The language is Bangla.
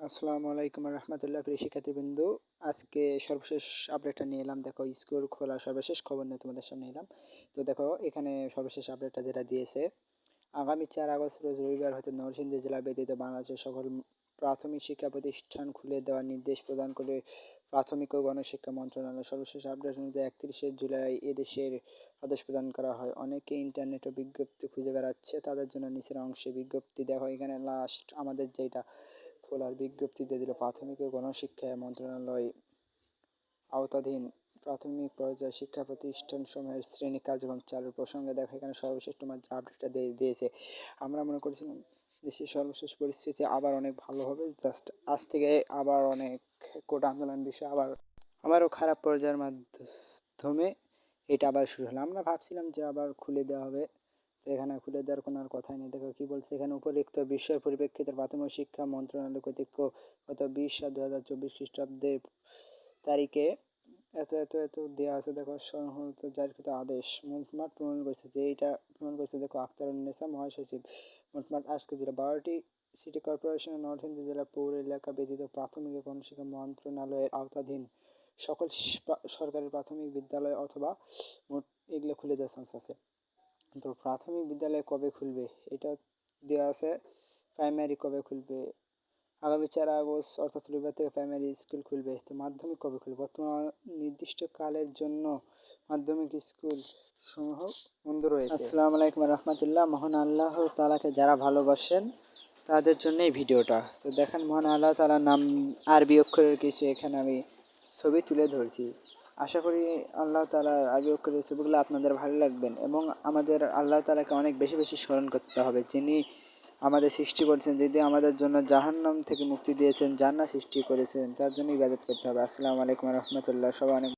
আসসালামু আলাইকুম রহমতুল্লাহ, প্রিয় শিক্ষার্থীবৃন্দ। আজকে সর্বশেষ আপডেটটা নিয়ে এলাম। দেখো, স্কুল খোলার সর্বশেষ খবর নিয়ে তোমাদের সামনে এলাম। তো দেখো, এখানে সর্বশেষ আপডেটটা যেটা দিয়েছে, আগামী 4 আগস্ট রোজ রবিবার হতে নরসিংদী জেলা ব্যতীত বাংলাদেশের সকল প্রাথমিক শিক্ষা প্রতিষ্ঠান খুলে দেওয়ার নির্দেশ প্রদান করে প্রাথমিক ও গণশিক্ষা মন্ত্রণালয়। সর্বশেষ আপডেট অনুযায়ী 31শে জুলাই এদেশের আদেশ প্রদান করা হয়। অনেকে ইন্টারনেট ও বিজ্ঞপ্তি খুঁজে বেড়াচ্ছে, তাদের জন্য নিচের অংশে বিজ্ঞপ্তি দেখো। এখানে লাস্ট আমাদের যেটা খোলার বিজ্ঞপ্তি দিয়ে দিল, প্রাথমিক ও গণশিক্ষা মন্ত্রণালয় আওতাধীন প্রাথমিক পর্যায়ে শিক্ষা প্রতিষ্ঠানসমূহের শ্রেণী কার্যক্রম চালুর প্রসঙ্গে দেখো। এখানে সর্বশেষ তোমার যে আপডেটটা দিয়েছে, আমরা মনে করছিলাম দেশের সর্বশেষ পরিস্থিতি আবার অনেক ভালো হবে। জাস্ট আজ থেকে আবার অনেক কোটা আন্দোলন বিষয়ে আবারও খারাপ পর্যায়ের মাধ্যমে এটা আবার শুরু হলো। আমরা ভাবছিলাম যে আবার খুলে দেওয়া হবে, তো এখানে খুলে দেওয়ার কোনো আর কথাই নেই। দেখো কি বলছে এখানে, উপরিউক্ত বিষয়ের পরিপ্রেক্ষিতে প্রাথমিক শিক্ষা মন্ত্রণালয় কর্তৃক গত 20/7/2024 খ্রিস্টাব্দের তারিখে এত এত এত দেওয়া আছে। দেখো, সংহত জারিকৃত আদেশ মোটমাট প্রণয়ন করেছে, যে এইটা প্রণয়ন করেছে দেখো আখতারুন্নেসা মহাসচিব। মোটমাট আজকে যেটা 12টি সিটি কর্পোরেশন ও নরসিংদী জেলা পৌর এলাকা ব্যতীত প্রাথমিক ও গণশিক্ষা মন্ত্রণালয়ের আওতাধীন সকল সরকারি প্রাথমিক বিদ্যালয় অথবা মোট এগুলো খুলে দেওয়ার চান্স আছে। তো প্রাথমিক বিদ্যালয় কবে খুলবে এটা দেওয়া আছে। প্রাইমারি কবে খুলবে, আগামী 4 আগস্ট অর্থাৎ রবিবার থেকে প্রাইমারি স্কুল খুলবে। তো মাধ্যমিক কবে খুলবে, বর্তমান নির্দিষ্টকালের জন্য মাধ্যমিক স্কুল সমূহ বন্ধ রয়েছে। আসসালামু আলাইকুম রহমতুল্লাহ। মহান আল্লাহ তাআলাকে যারা ভালোবাসেন তাদের জন্য এই ভিডিওটা। তো দেখেন, মহান আল্লাহ তাআলার নাম আরবি অক্ষরের কিছু এখানে আমি ছবি তুলে ধরছি। আশা করি আল্লাহ তাআলার আরবি অক্ষরের ছবিগুলো আপনাদের ভালো লাগবেন, এবং আমাদের আল্লাহ তাআলাকে অনেক বেশি বেশি স্মরণ করতে হবে, যিনি আমাদের সৃষ্টি করেছেন, যিনি আমাদের জন্য জাহান্নাম থেকে মুক্তি দিয়েছেন, জান্নাত সৃষ্টি করেছেন, তার জন্য ইবাদত করতে হবে। আসসালামু আলাইকুম রহমতুল্লাহ। সবাই অনেক